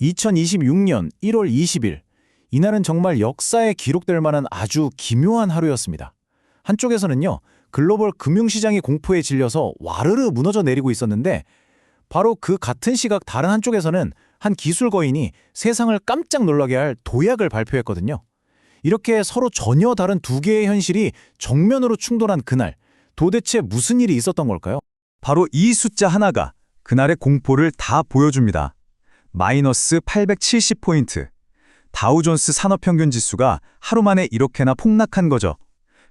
2026년 1월 20일, 이날은 정말 역사에 기록될 만한 아주 기묘한 하루였습니다. 한쪽에서는요, 글로벌 금융시장이 공포에 질려서 와르르 무너져 내리고 있었는데, 바로 그 같은 시각 다른 한쪽에서는 한 기술 거인이 세상을 깜짝 놀라게 할 도약을 발표했거든요. 이렇게 서로 전혀 다른 두 개의 현실이 정면으로 충돌한 그날, 도대체 무슨 일이 있었던 걸까요? 바로 이 숫자 하나가 그날의 공포를 다 보여줍니다. 마이너스 870포인트. 다우존스 산업평균 지수가 하루 만에 이렇게나 폭락한 거죠.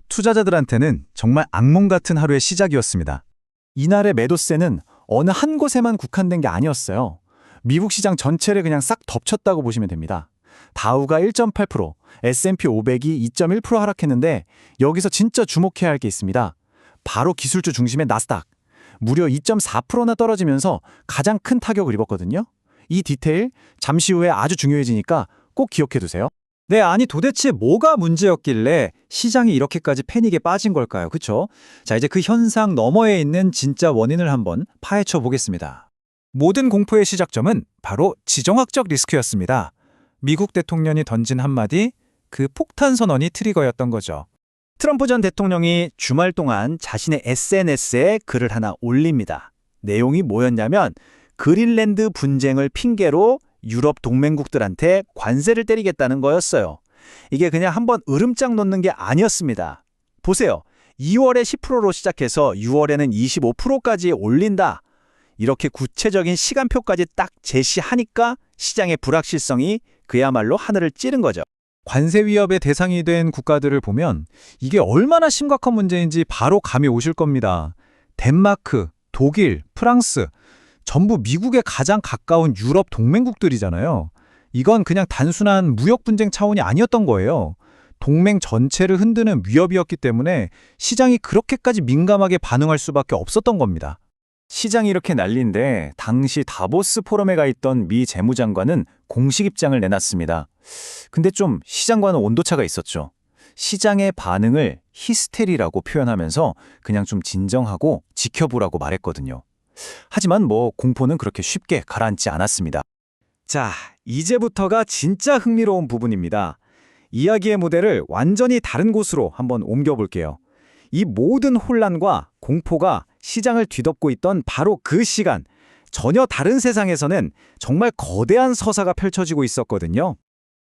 투자자들한테는 정말 악몽 같은 하루의 시작이었습니다. 이날의 매도세는 어느 한 곳에만 국한된 게 아니었어요. 미국 시장 전체를 그냥 싹 덮쳤다고 보시면 됩니다. 다우가 1.8%, S&P 500이 2.1% 하락했는데 여기서 진짜 주목해야 할 게 있습니다. 바로 기술주 중심의 나스닥. 무려 2.4%나 떨어지면서 가장 큰 타격을 입었거든요. 이 디테일 잠시 후에 아주 중요해지니까 꼭 기억해두세요. 네, 아니 도대체 뭐가 문제였길래 시장이 이렇게까지 패닉에 빠진 걸까요? 그쵸? 자, 이제 그 현상 너머에 있는 진짜 원인을 한번 파헤쳐 보겠습니다. 모든 공포의 시작점은 바로 지정학적 리스크였습니다. 미국 대통령이 던진 한마디, 그 폭탄 선언이 트리거였던 거죠. 트럼프 전 대통령이 주말 동안 자신의 SNS에 글을 하나 올립니다. 내용이 뭐였냐면 그린랜드 분쟁을 핑계로 유럽 동맹국들한테 관세를 때리겠다는 거였어요. 이게 그냥 한번 으름장 놓는 게 아니었습니다. 보세요. 2월에 10%로 시작해서 6월에는 25%까지 올린다. 이렇게 구체적인 시간표까지 딱 제시하니까 시장의 불확실성이 그야말로 하늘을 찌른 거죠. 관세 위협의 대상이 된 국가들을 보면 이게 얼마나 심각한 문제인지 바로 감이 오실 겁니다. 덴마크, 독일, 프랑스, 전부 미국에 가장 가까운 유럽 동맹국들이잖아요. 이건 그냥 단순한 무역 분쟁 차원이 아니었던 거예요. 동맹 전체를 흔드는 위협이었기 때문에 시장이 그렇게까지 민감하게 반응할 수밖에 없었던 겁니다. 시장이 이렇게 난리인데 당시 다보스 포럼에 가 있던 미 재무장관은 공식 입장을 내놨습니다. 근데 좀 시장과는 온도차가 있었죠. 시장의 반응을 히스테리라고 표현하면서 그냥 좀 진정하고 지켜보라고 말했거든요. 하지만 공포는 그렇게 쉽게 가라앉지 않았습니다. 자, 이제부터가 진짜 흥미로운 부분입니다. 이야기의 무대를 완전히 다른 곳으로 한번 옮겨볼게요. 이 모든 혼란과 공포가 시장을 뒤덮고 있던 바로 그 시간, 전혀 다른 세상에서는 정말 거대한 서사가 펼쳐지고 있었거든요.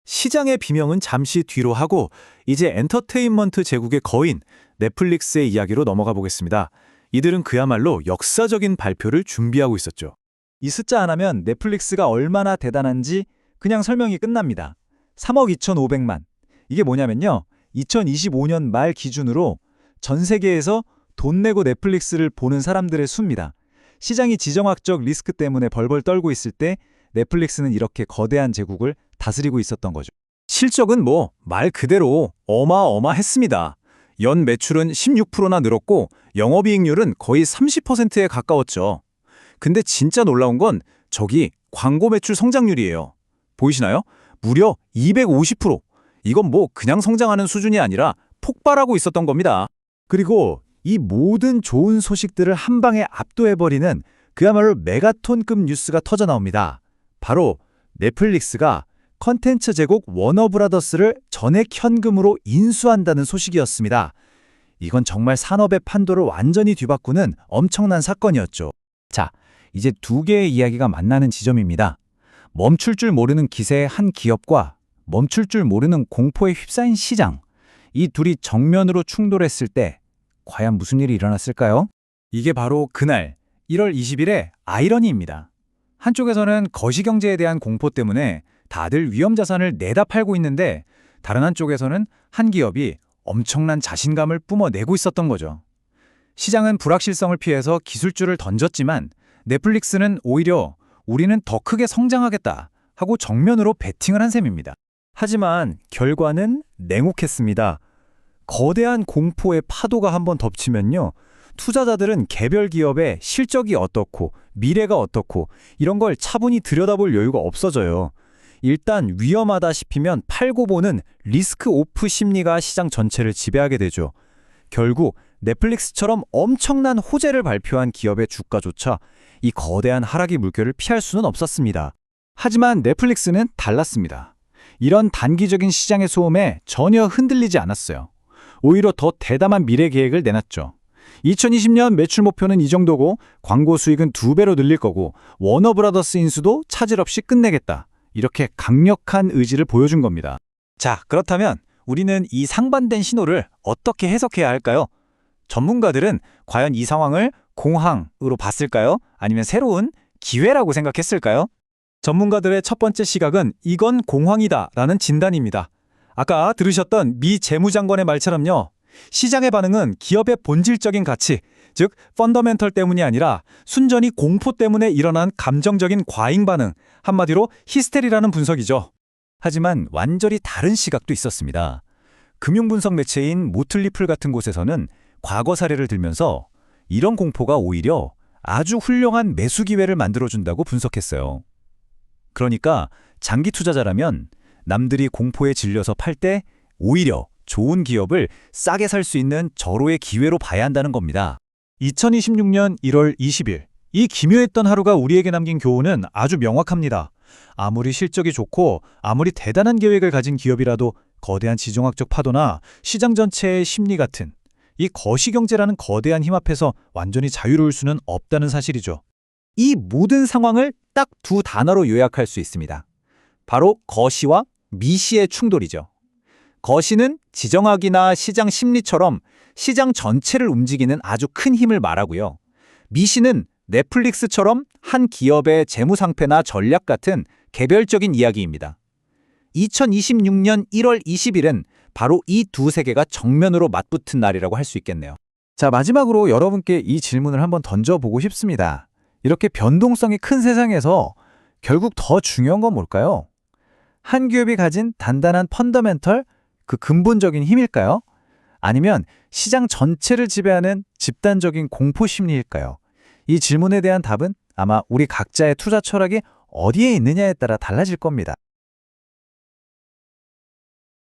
시장의 비명은 잠시 뒤로 하고 이제 엔터테인먼트 제국의 거인 넷플릭스의 이야기로 넘어가 보겠습니다. 이들은 그야말로 역사적인 발표를 준비하고 있었죠. 이 숫자 하나면 넷플릭스가 얼마나 대단한지 그냥 설명이 끝납니다. 3억 2,500만. 이게 뭐냐면요. 2025년 말 기준으로 전 세계에서 돈 내고 넷플릭스를 보는 사람들의 수입니다. 시장이 지정학적 리스크 때문에 벌벌 떨고 있을 때 넷플릭스는 이렇게 거대한 제국을 다스리고 있었던 거죠. 실적은 말 그대로 어마어마했습니다. 연 매출은 16%나 늘었고 영업이익률은 거의 30%에 가까웠죠. 근데 진짜 놀라운 건 저기 광고 매출 성장률이에요. 보이시나요? 무려 250%. 이건 그냥 성장하는 수준이 아니라 폭발하고 있었던 겁니다. 그리고 이 모든 좋은 소식들을 한 방에 압도해버리는 그야말로 메가톤급 뉴스가 터져나옵니다. 바로 넷플릭스가 컨텐츠 제국 워너브라더스를 전액 현금으로 인수한다는 소식이었습니다. 이건 정말 산업의 판도를 완전히 뒤바꾸는 엄청난 사건이었죠. 자, 이제 두 개의 이야기가 만나는 지점입니다. 멈출 줄 모르는 기세의 한 기업과 멈출 줄 모르는 공포에 휩싸인 시장. 이 둘이 정면으로 충돌했을 때 과연 무슨 일이 일어났을까요? 이게 바로 그날 1월 20일의 아이러니입니다. 한쪽에서는 거시경제에 대한 공포 때문에 다들 위험자산을 내다 팔고 있는데 다른 한쪽에서는 한 기업이 엄청난 자신감을 뿜어내고 있었던 거죠. 시장은 불확실성을 피해서 기술주를 던졌지만 넷플릭스는 오히려 우리는 더 크게 성장하겠다 하고 정면으로 베팅을 한 셈입니다. 하지만 결과는 냉혹했습니다. 거대한 공포의 파도가 한번 덮치면요. 투자자들은 개별 기업의 실적이 어떻고 미래가 어떻고 이런 걸 차분히 들여다볼 여유가 없어져요. 일단 위험하다 싶으면 팔고 보는 리스크 오프 심리가 시장 전체를 지배하게 되죠. 결국 넷플릭스처럼 엄청난 호재를 발표한 기업의 주가조차 이 거대한 하락의 물결을 피할 수는 없었습니다. 하지만 넷플릭스는 달랐습니다. 이런 단기적인 시장의 소음에 전혀 흔들리지 않았어요. 오히려 더 대담한 미래 계획을 내놨죠. 2020년 매출 목표는 이 정도고 광고 수익은 2배로 늘릴 거고 워너브라더스 인수도 차질 없이 끝내겠다. 이렇게 강력한 의지를 보여준 겁니다. 자, 그렇다면 우리는 이 상반된 신호를 어떻게 해석해야 할까요? 전문가들은 과연 이 상황을 공황으로 봤을까요? 아니면 새로운 기회라고 생각했을까요? 전문가들의 첫 번째 시각은 이건 공황이다라는 진단입니다. 아까 들으셨던 미 재무장관의 말처럼요. 시장의 반응은 기업의 본질적인 가치, 즉 펀더멘털 때문이 아니라 순전히 공포 때문에 일어난 감정적인 과잉 반응, 한마디로 히스테리라는 분석이죠. 하지만 완전히 다른 시각도 있었습니다. 금융분석 매체인 모틀리플 같은 곳에서는 과거 사례를 들면서 이런 공포가 오히려 아주 훌륭한 매수 기회를 만들어준다고 분석했어요. 그러니까 장기 투자자라면 남들이 공포에 질려서 팔 때 오히려 좋은 기업을 싸게 살 수 있는 절호의 기회로 봐야 한다는 겁니다. 2026년 1월 20일, 이 기묘했던 하루가 우리에게 남긴 교훈은 아주 명확합니다. 아무리 실적이 좋고 아무리 대단한 계획을 가진 기업이라도 거대한 지정학적 파도나 시장 전체의 심리 같은 이 거시경제라는 거대한 힘 앞에서 완전히 자유로울 수는 없다는 사실이죠. 이 모든 상황을 딱 두 단어로 요약할 수 있습니다. 바로 거시와 미시의 충돌이죠. 거시는 지정학이나 시장 심리처럼 시장 전체를 움직이는 아주 큰 힘을 말하고요. 미시는 넷플릭스처럼 한 기업의 재무 상패나 전략 같은 개별적인 이야기입니다. 2026년 1월 20일은 바로 이 두 세계가 정면으로 맞붙은 날이라고 할 수 있겠네요. 자, 마지막으로 여러분께 이 질문을 한번 던져보고 싶습니다. 이렇게 변동성이 큰 세상에서 결국 더 중요한 건 뭘까요? 한 기업이 가진 단단한 펀더멘털, 그 근본적인 힘일까요? 아니면 시장 전체를 지배하는 집단적인 공포 심리일까요? 이 질문에 대한 답은 아마 우리 각자의 투자 철학이 어디에 있느냐에 따라 달라질 겁니다.